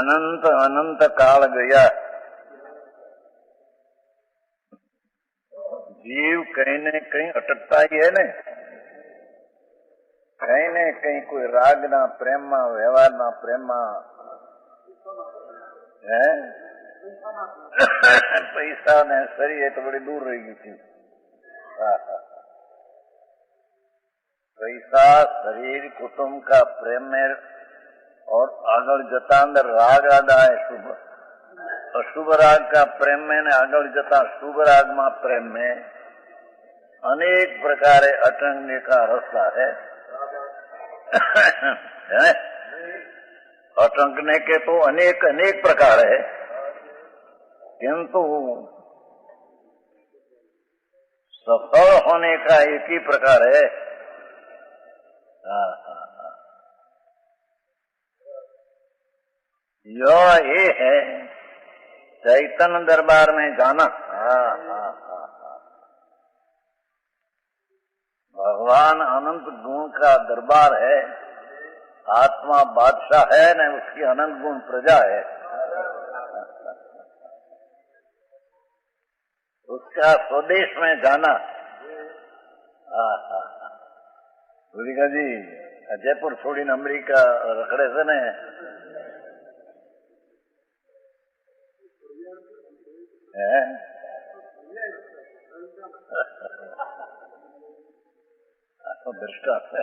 अनंत अनंत काल गया, जीव कहीं न कहीं अटकता ही है ने, कहीं न कहीं कोई राग ना प्रेम में, व्यवहार ना प्रेम में है। पैसा ने शरीर तो बड़ी दूर रह गई थी। पैसा, शरीर, कुटुंब का प्रेम में और आगल जता अंदर राग आदा है शुभ अशुभ राग का प्रेम में ने आगल जता शुभ राग में प्रेम में अनेक प्रकारे अटकने का रास्ता है। अटकने के तो अनेक अनेक प्रकार है, किंतु सफल होने का एक ही प्रकार है। ये है चैतन्य दरबार में जाना। भगवान अनंत गुण का दरबार है, आत्मा बादशाह है न, उसकी अनंत गुण प्रजा है। उसका स्वदेश में जाना। बोलिका जी जयपुर छोड़ी ने अमेरिका रखड़े से ने, तो दृष्टांत है।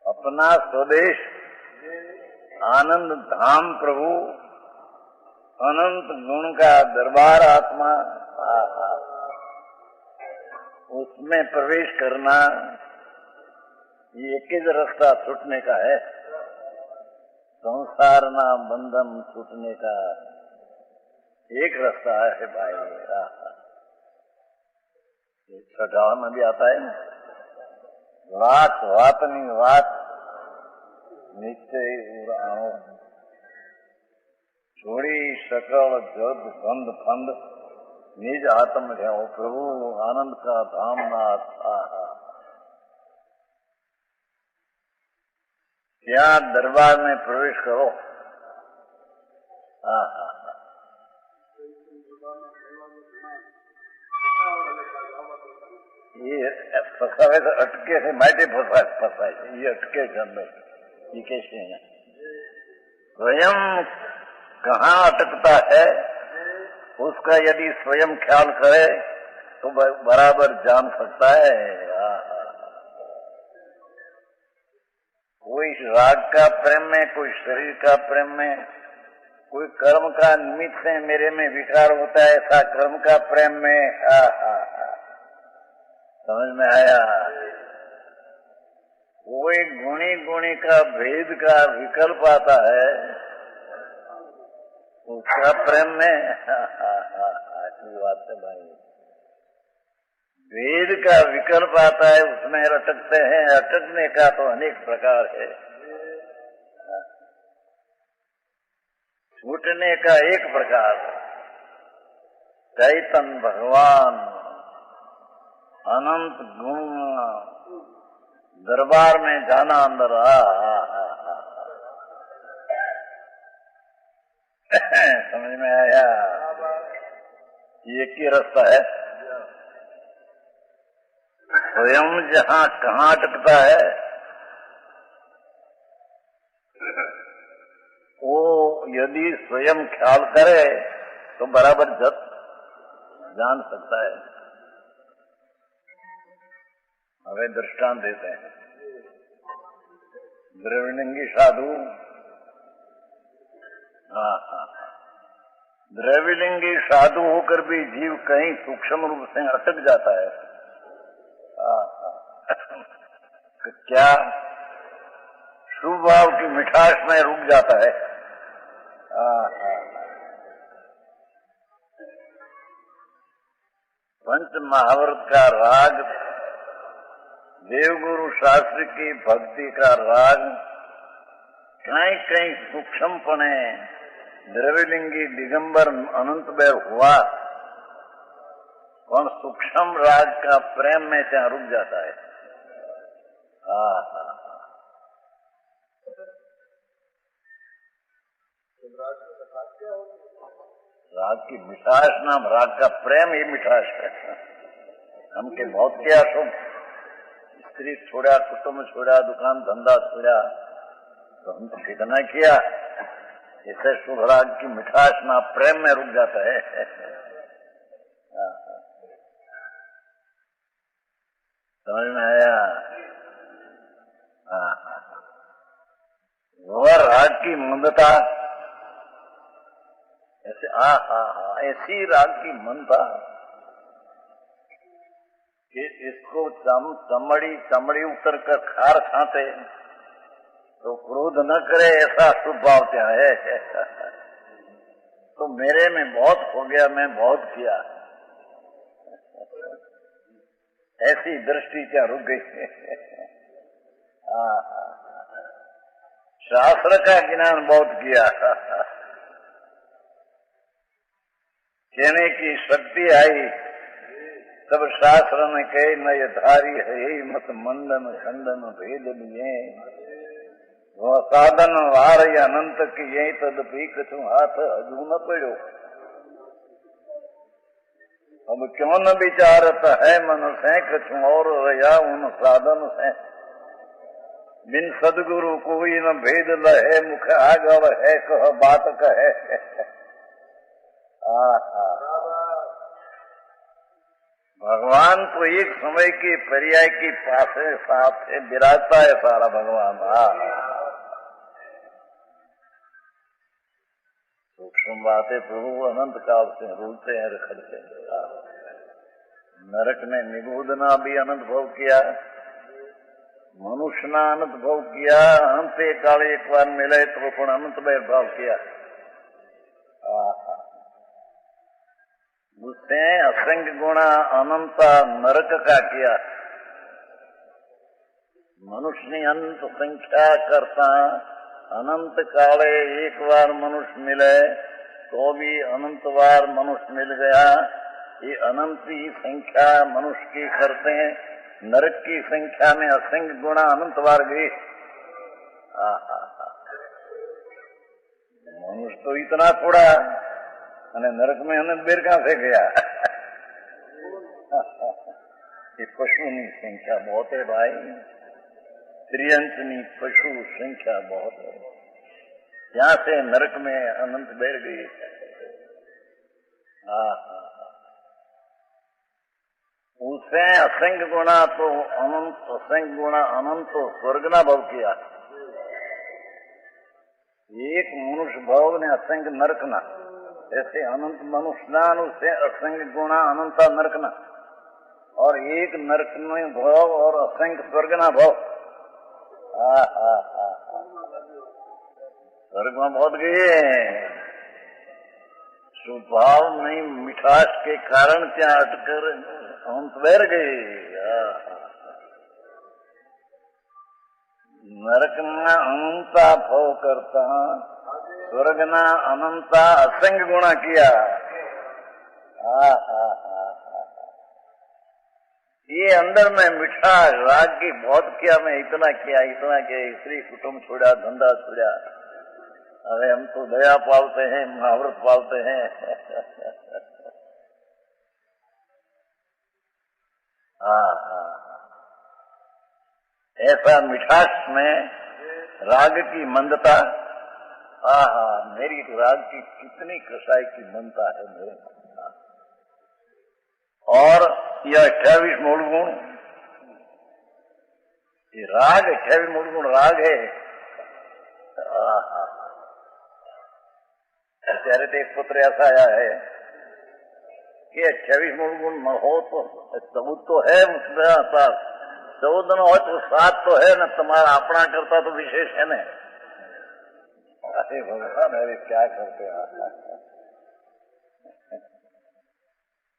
अपना स्वदेश आनंद धाम प्रभु अनंत गुण का दरबार आत्मा, उसमें प्रवेश करना ये एक ही रास्ता छूटने का है, संसार ना बंधन छूटने का एक रास्ता है भाई। छठावा में भी आता है ना, वात वातनी वात निश्चय उड़ाओ, छोड़ी सकल जद बंद फंद निज आत्म है प्रभु आनंद का धाम नाथ। क्या दरबार में प्रवेश करो। ये फसावे तो अटके से माटे फसाए, ये अटके के अंदर ये कैसे है। स्वयं कहाँ अटकता है उसका यदि स्वयं ख्याल करे तो बराबर जान सकता है। कोई राग का प्रेम में, कोई शरीर का प्रेम में, कोई कर्म का निमित्त से मेरे में विकार होता है, ऐसा कर्म का प्रेम में। समझ में आया। कोई गुणी गुणी का भेद का विकल्प आता है उसका प्रेम में। अच्छी बात है भाई। भेद का विकल्प आता है उसमें अटकते हैं। अटकने का तो अनेक प्रकार है, छूटने का एक प्रकार। चैतन्य भगवान अनंत गुण दरबार में जाना अंदर। समझ में आया। ये एक ही रास्ता है। स्वयं जहाँ कहाँ अटकता है वो यदि स्वयं ख्याल करे तो बराबर जान सकता है। हमें दृष्टांत देते हैं। द्रविड़ंगी साधु, द्रविड़ंगी साधु होकर भी जीव कहीं सूक्ष्म रूप से अटक जाता है। क्या शुभ भाव की मिठास में रुक जाता है। पंच महाभारत का राग, देवगुरु शास्त्र की भक्ति का राग कहीं कहीं सूक्ष्मपने द्रविलिंगी दिगंबर अनंत बैर हुआ, और सूक्ष्म राग का प्रेम में ત્યાં रुक जाता है। राग की मिठास नाम, राग का प्रेम ही मिठास है। हमके बहुत किया शुभ, स्त्री छोड़ा, कुटुंब छोड़ा, दुकान धंधा छोड़ा, तो हम तो कितना किया। इसे शुभ राग की मिठास ना प्रेम में रुक जाता है। समझ में आया? वह राग की मंदता, ऐसे ऐसी राग की मंदता कि इसको चमड़ी उतर कर खार खाते तो क्रोध न करे, ऐसा स्वभाव क्या है। तो मेरे में बहुत हो गया, मैं बहुत किया, ऐसी दृष्टि क्या रुक गई। शास्त्र का ज्ञान बहुत किया, कहने की शक्ति आई, तब शास्त्र ने कहे न ये धारी है मत मंडन खंडन भेद लिए, वह साधन वार अनंत की यही तदपि कछु हाथ हजू न पड़ो। अब क्यों न विचारत है मन से कछु और रया उन साधन से, बिन सदगुरु कोई न भेद लहे, मुख आगव है कह बात कहे। भगवान तो एक समय के पर्याय की पास है, साथ है, विराजता है सारा भगवान। सूक्ष्म बातें प्रभु अनंत काल से रूलते हैं, रखते हैं। नरक में निगोदना भी अनंत भव किया, मनुष्य ने अनंत भव किया, अंत काल एक बार मिले तो पण अनंत भाव किया। उसने असंख्य गुणा अनंत नरक का किया। मनुष्य ने अनंत संख्या करता, अनंत काले एक बार मनुष्य मिले तो भी अनंत बार मनुष्य मिल गया। ये अनंत ही संख्या मनुष्य की करते हैं, नरक की संख्या में असंख्य गुणा अनंत बार गई। मनुष्य तो इतना थोड़ा, नरक में अनंत बेर कहां से गया। ये पशु की संख्या बहुत है भाई, त्रियंचनी पशु संख्या बहुत है, यहाँ से नरक में अनंत बेर गई। उसे असंख्य गुणा तो अनंत, असंख्य गुणा अनंत तो स्वर्ग ना भव किया। एक मनुष्य भव ने असंख्य नरक ना, ऐसे अनंत मनुष्य नान उससे असंख्य गुणा अनंता नरक ना, और एक नरक में भव और असंख्य स्वर्ग ना भव। स्वर्ग में बहुत गए, स्वभाव नहीं मिठास के कारण क्या अटकर अंत बैर गए। नरक में अनंता भव करता, स्वर्ग ना अनंता असंख्य गुणा किया। ये अंदर में मिठा राग की बहुत किया, मैं इतना किया, इतना किया, स्त्री कुटुंब छोड़ा, धंधा छोड़ा। अरे हम तो दया पालते हैं, महाव्रत पालते हैं। ऐसा मिठास में राग की मंदता, मेरी राग की कितनी कसाई की मनता है मेरे। और यह 28 मूल गुण, ये राग 28 मूल गुण राग है। અત્યારે तो एक पुत्र ऐसा आया है कि 28 मूल गुण न हो तो 14 तो है उसमें, 14 न हो तो 7 तो है न, तुम्हारा अपना करता तो विशेष है न। अरे भगवान, अरे क्या करते हैं।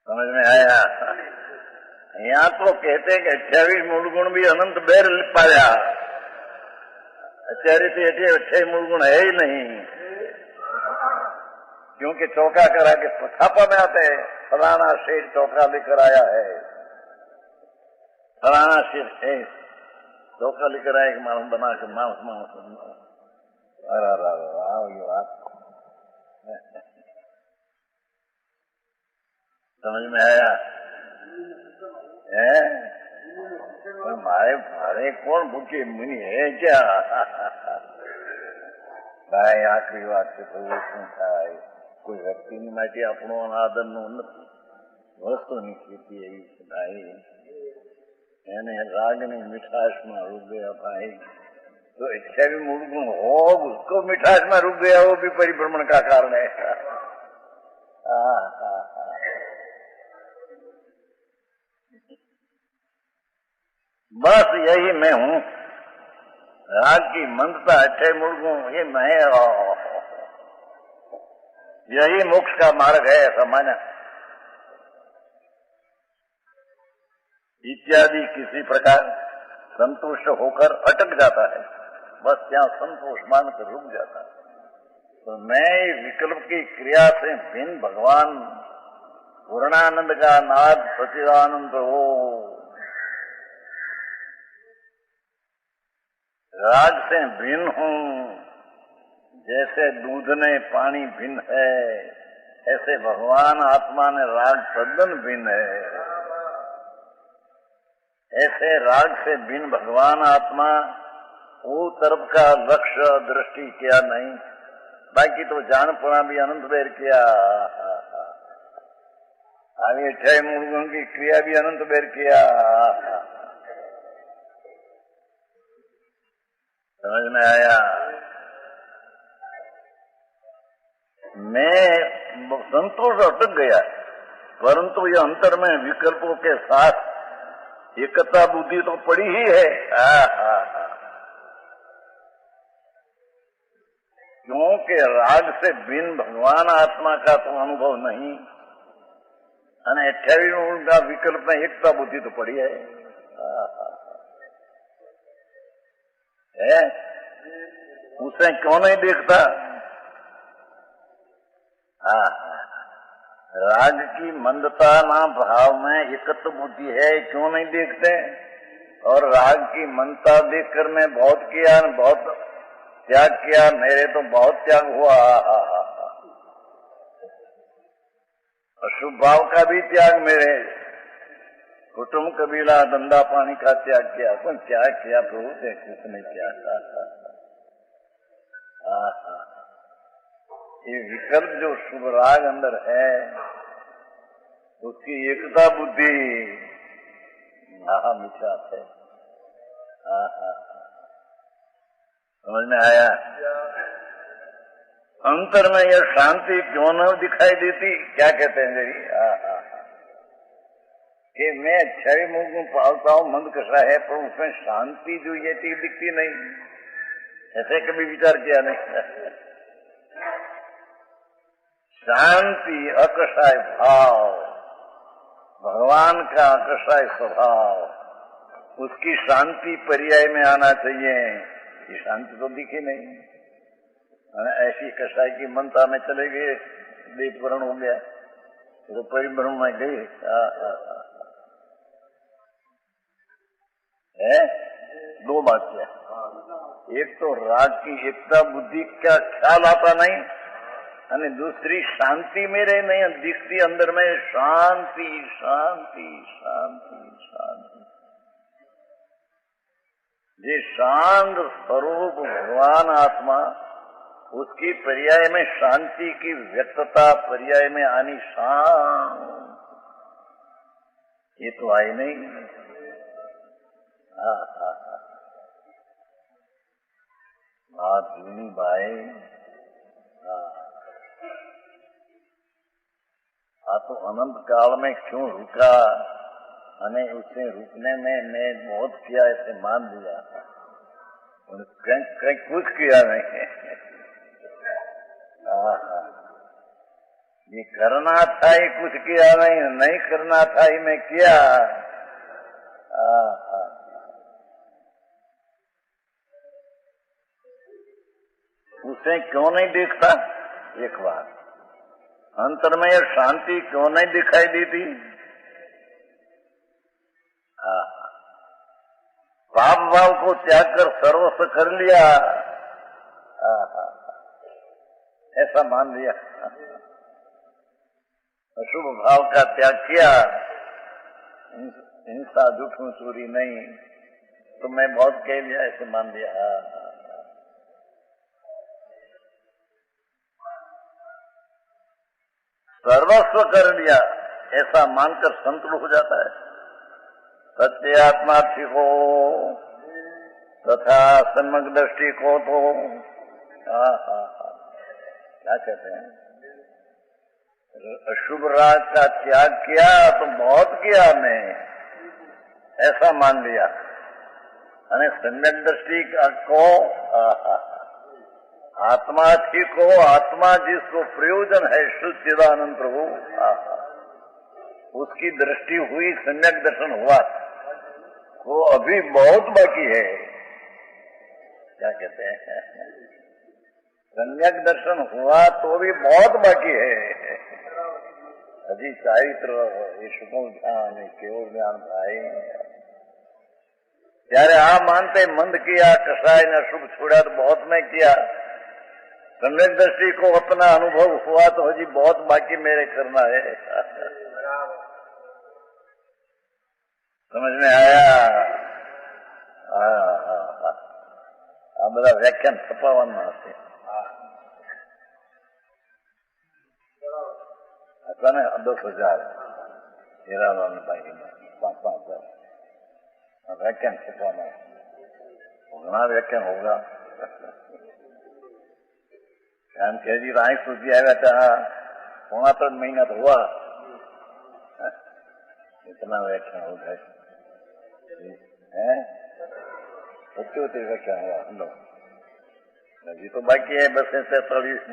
समझ में आया? यहाँ तो कहते हैं कि 28 मूल गुण भी अनंत बेर पाया, अत्यारे से 28 मूल गुण है ही नहीं, क्योंकि चौका करा के छापा में आते हैं, फलाना शेर चौका लेकर आया है, फलाना शेर चौका लेकर आया, एक मानस बना के मांस समझ में आया है? मारे कौन भूखे मुनि है क्या? भाई आखिरी बात से तो શું થાય? કોઈ વ્યક્તિની માટે આપણો આદરનો નથી, વસ્તુની ખેતી એવી છે ભાઈ. એને રાગની મીઠાશમાં રૂપ गया भाई. तो 28 मूलगुण हो उसको मिठास में रुक गया, वो भी परिभ्रमण का कारण है. बस यही मैं हूँ. राग की मंदता 28 मूलगुण ये मैं, यही मोक्ष का मार्ग है ऐसा माना. इत्यादि किसी प्रकार संतुष्ट होकर अटक जाता है, बस ત્યાં संतोष मानकर रुक जाता है. तो मैं विकल्प की क्रिया से भिन्न भगवान पूर्णानंद का नाद सच्चिदानंद हो. राग से भिन्न हूँ, जैसे दूध ने पानी भिन्न है, ऐसे भगवान आत्मा ने राग तद्दन भिन्न है. ऐसे राग से भिन्न भगवान आत्मा वो तरफ का लक्ष्य दृष्टि किया नहीं, बाकी तो जानपना भी अनंत बेर किया. आगे 28 मूलगुण की क्रिया भी अनंत बेर किया. समझ में आया? मैं संतोष अटक गया, परंतु ये अंतर में विकल्पों के साथ एकता बुद्धि तो पड़ी ही है. क्योंकि राग से भिन्न भगवान आत्मा का तो अनुभव नहीं, અને 28 मूल का विकल्प में एकता बुद्धि तो पड़ी है. उसे क्यों नहीं देखता? राग की मंदता ना भाव में एकत्व बुद्धि है, क्यों नहीं देखते? और राग की मंदता देखकर मैं बहुत किया, बहुत त्याग किया, मेरे तो बहुत त्याग हुआ. अशुभ भाव का भी त्याग, मेरे कुटुंब कबीला धंधा पानी का त्याग किया. कौन क्या किया प्रभु? कुछ नहीं किया. ये विकल्प जो शुभ राग अंदर है, उसकी एकता बुद्धि मिथ्या है. समझ में आया? अंतर में यह शांति क्यों न दिखाई देती? क्या कहते हैं जी? कि मैं 28 मूलगुण पालता हूँ, मंद कसा है, पर उसमें शांति जो ये चीज दिखती नहीं. ऐसे कभी विचार किया नहीं? शांति अकषाय भाव, भगवान का अकषाय स्वभाव, उसकी शांति पर्याय में आना चाहिए. ये शांति तो दिखी नहीं. ऐसी कषाय की मनता में चले गए, देववरण हो गया, तो परिभ्रमण में गए. दो बात क्या? एक तो राग की एकता बुद्धि का ख्याल आता नहीं, અને दूसरी शांति मेरे नहीं दिखती. अंदर में शांति शांति शांति शांति. ये शांत स्वरूप भगवान आत्मा, उसकी पर्याय में शांति की व्यक्तता, पर्याय में आनी शांत, ये तो आई नहीं. बात जुनी भाई. तो अनंत काल में क्यों रुका? अने उसे रुकने में मैं बहुत किया, ऐसे मान लिया. कहीं कुछ किया नहीं. ये करना था ही कुछ किया नहीं, नहीं करना था ही मैं किया. उसे क्यों नहीं देखता? एक बात, अंतर में यह शांति क्यों नहीं दिखाई देती? पाप भाव को त्याग कर सर्वस्व कर लिया, ऐसा मान लिया. अशुभ भाव का त्याग किया, हिंसा झूठ चोरी नहीं, तो मैं बहुत कह लिया, ऐसे मान लिया। सर्वस्व कर लिया ऐसा मानकर संतुष्ट हो जाता है। सत्य आत्मा को तथा सम्यक दृष्टि को तो क्या कहते हैं, अशुभ राग का त्याग किया तो बहुत किया मैं, ऐसा मान लिया। અને सम्यक दृष्टि को आत्मा थी को, आत्मा जिसको प्रयोजन है शुद्ध चिदानंद प्रभु, उसकी दृष्टि हुई, सम्यक दर्शन हुआ, वो अभी बहुत बाकी है। क्या कहते हैं, सम्यक दर्शन हुआ तो भी बहुत बाकी है। अभी चारित्र सुकुल ध्यान केवल ज्ञान भाई, ત્યારે આ માનતે મંદ किया, कसाय ने शुभ छोड़ा तो बहुत मैं किया। सम्यक दृष्टि को अपना अनुभव हुआ तो हजी बहुत बाकी मेरे करना है। समझ में आया? આ બધા વ્યાખ્યાન છપાવવાના હશે હતા ને। 10,000 हीरालाल भाई 5,000 व्याख्यान छपवाना, घना व्याख्यान होगा। एम कह जी राय सूझी आया था, 3.5 महीना तो हुआ, इतना व्याख्यान हो गए हैं, 77 व्याख्यान हुआ हम लोग। अभी तो बाकी है बस 43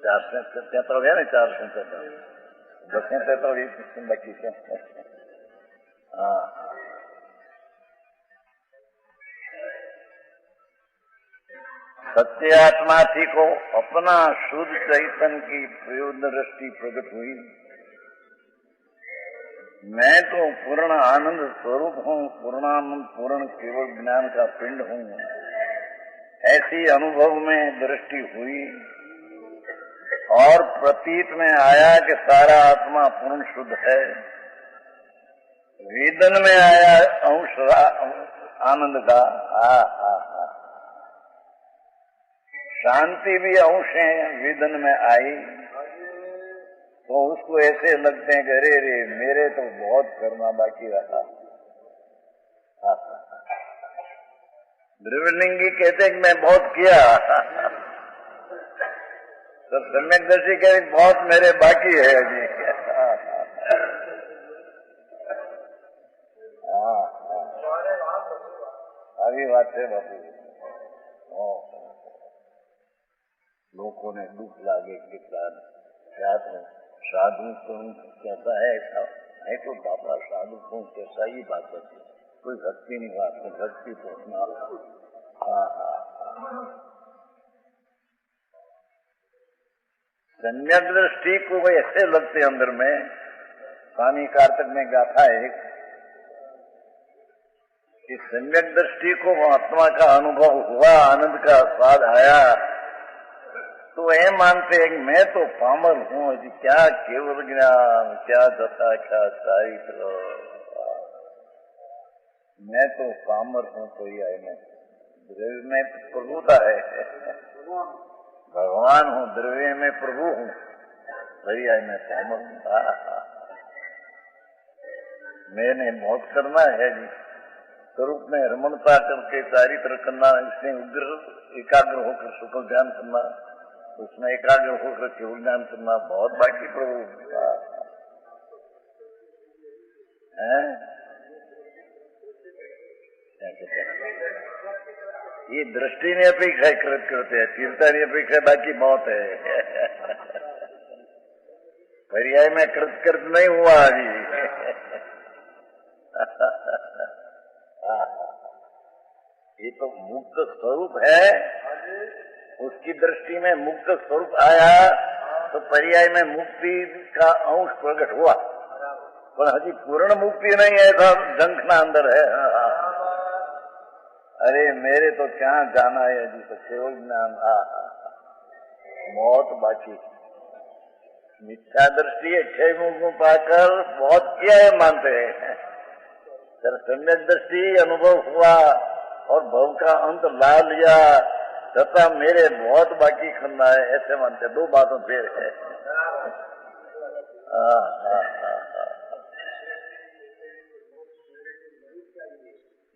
443 है ना, 443 1043 बाकी છે। हाँ, सत्य आत्मा थी को अपना शुद्ध चैतन्य की प्रयोजन दृष्टि प्रकट हुई। मैं तो पूर्ण आनंद स्वरूप हूँ, पूर्णानंद पूर्ण केवल ज्ञान का पिंड हूँ, ऐसी अनुभव में दृष्टि हुई और प्रतीत में आया कि सारा आत्मा पूर्ण शुद्ध है। वेदन में आया अंश आनंद का, शांति भी अंश है, वेदन में आई तो उसको ऐसे लगते हैं कि अरे रे मेरे तो बहुत करना बाकी रहा। द्रविलिंगी कहते हैं कि मैं बहुत किया, तो सम्यक दर्शी कह बहुत मेरे बाकी है अभी। આવી વાત છે બાપુ। લોકોને દુઃખ લાગે કેટલા જાત साधु कौन कैसा है, है तो बाबा साधु कौन कैसा, ही बात है, कोई भक्ति नहीं बात है, भक्ति तो अपना। सम्यक दृष्टि को वो ऐसे लगते अंदर में, स्वामी कार्तिक में गाथा है कि सम्यक दृष्टि को आत्मा का अनुभव हुआ, आनंद का स्वाद आया, तो ये मानते हैं कि मैं तो पामर हूँ, क्या केवल ज्ञान, क्या दशा, क्या चारित्र, मैं तो पामर हूँ। तो ये द्रव्य में प्रभुता है, भगवान हूँ, द्रव्य में प्रभु हूँ, भैया मैं पामर हूँ। मैंने बहुत करना है जी, स्वरूप में रमणता करके चारित्र करना, इसमें उग्र एकाग्र होकर सुख ध्यान करना, उसमें एकाग्र होकर केवल ज्ञान करना बहुत बाकी प्रभु है। ये दृष्टि ने अपेक्षा कृत करते हैं, चिंता ने अपेक्षा बाकी बहुत है। पर्याय में कृत नहीं हुआ अभी। ये तो मुक्त स्वरूप है, उसकी दृष्टि में मुक्त स्वरूप आया तो पर्याय में मुक्ति का अंश प्रकट हुआ, पर हजी पूर्ण मुक्ति नहीं है, सब जंखना अंदर है। अरे मेरे तो क्या जाना है जी, तो केवल ज्ञान बहुत बाकी। मिथ्या दृष्टि अक्षय मुख को पाकर बहुत किया है मानते हैं, सर सम्यक दृष्टि अनुभव हुआ और भव का अंत ला लिया तथा मेरे बहुत बाकी करना है, ऐसे मानते। दो बातों फिर है।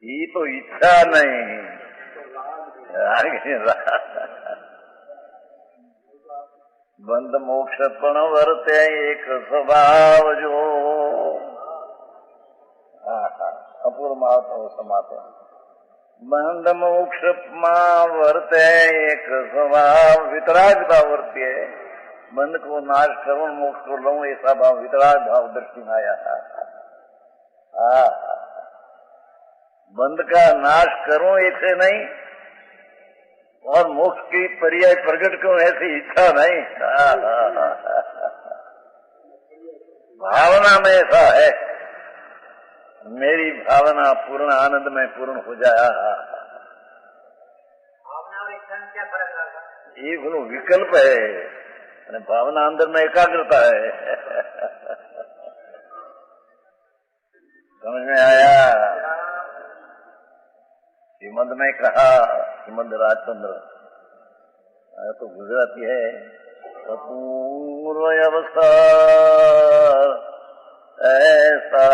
ये तो इच्छा नहीं, बंध मोक्ष पण वर्ते एक स्वभाव जो अपूर्व महात्मा समाते। बंध मोक्ष वर्ते एक स्वभाव, वितरागता वर्ती है। बंध को नाश करूं मोक्ष को लूं, ऐसा भाव वितराग भाव दृष्टि में आया। बंध का नाश करूं ऐसे नहीं और मोक्ष की पर्याय प्रकट करूं ऐसी इच्छा नहीं। भावना में ऐसा है, मेरी भावना पूर्ण आनंद में पूर्ण हो जाए। भावना और इच्छा में क्या फर्क है? ये गुरु विकल्प है, भावना अंदर में एकाग्रता है। समझ में आया? श्रीमद में कहा, श्रीमद राजचंद्र तो गुजराती है, अपूर्व अवस्था ऐसा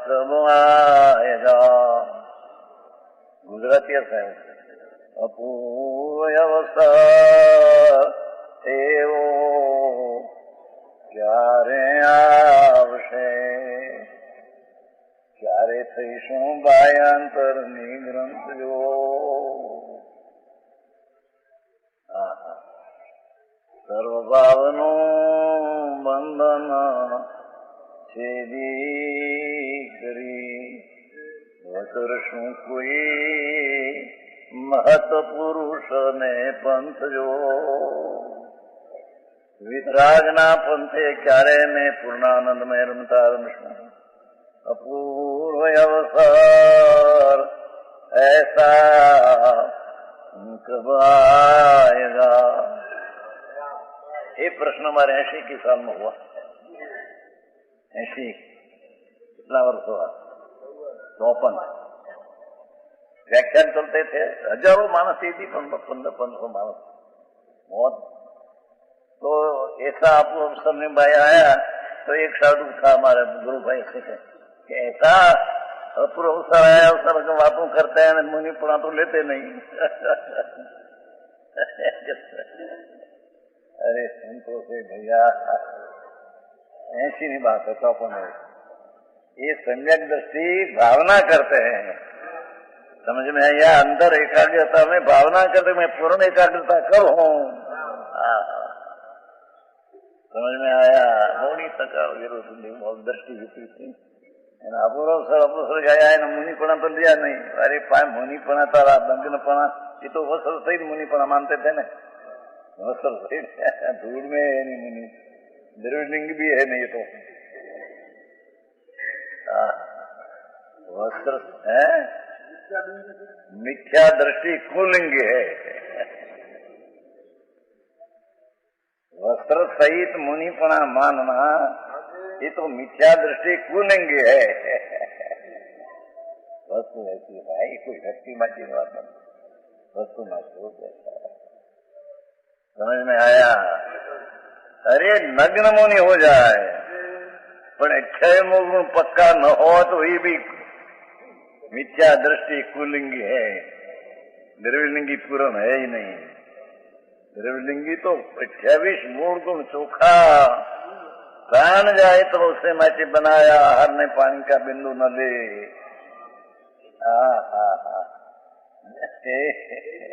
कब आएगा। गुजराती है, अपूर्व अवस्था एवो क्यारे आवशे, क्यारे थईशुं बायांतરની ગ્રંથ જો। સર્વભાવનું બંધન છેદી કરી વતરશું કોઈ महत पुरुष ने पंथ जो। वितरागना पंथे क्यारे में पूर्णानंद में रमता रमशु। अपूर्व अवसर ऐसा कब आएगा। ये प्रश्न हमारे 80 की साल में हुआ। 80 कितना वर्ष हुआ? 54 व्याख्यान चलते थे, हजारों मानस ही थी, 1500 मानस बहुत। तो ऐसा आपको अवसर में भाई आया तो एक साधु था हमारे गुरु भाई से कि ऐसा अपूर्व अवसर आया, अवसर की बातों करते हैं, मुनि पुणा तो लेते नहीं। अरे संतों से भैया 80 नहीं बात है, 54। ये सम्यक दृष्टि भावना करते हैं, समझ में आया? अंदर एकाग्रता में भावना करते मैं पूर्ण एकाग्रता करूं। समझ में आया? होनी तका विरोध दृष्टि विपरीत अपूर्व गया है। मुनिपणा तो लिया नहीं। अरे पाए मुनिपणा तारा दंगनपणा, ये तो वस्त्र सहित मुनिपणा मानते थे न, वस्त्र सहित धूल में है नहीं मुनि, द्रविलिंग भी है नहीं। तो वस्त्र है, मिथ्या दृष्टि कुलिंग है। वस्त्र सहित मुनिपणा मानना ये तो मिथ्या दृष्टि कुलिंग है। वस्तु ऐसी भाई कोई व्यक्ति माची बात नहीं, वस्तु माची समझ में आया? अरे नग्न मुनि हो जाए पर क्षय मुख पक्का न हो तो ये भी मिथ्या दृष्टि कुलिंगी है, द्रविलिंगी पूर्ण है ही नहीं। द्रविलिंगी तो 28 मूल गुण चोखा, प्राण जाए तो उसे माटी बनाया, हर ने पानी का बिंदु न ले।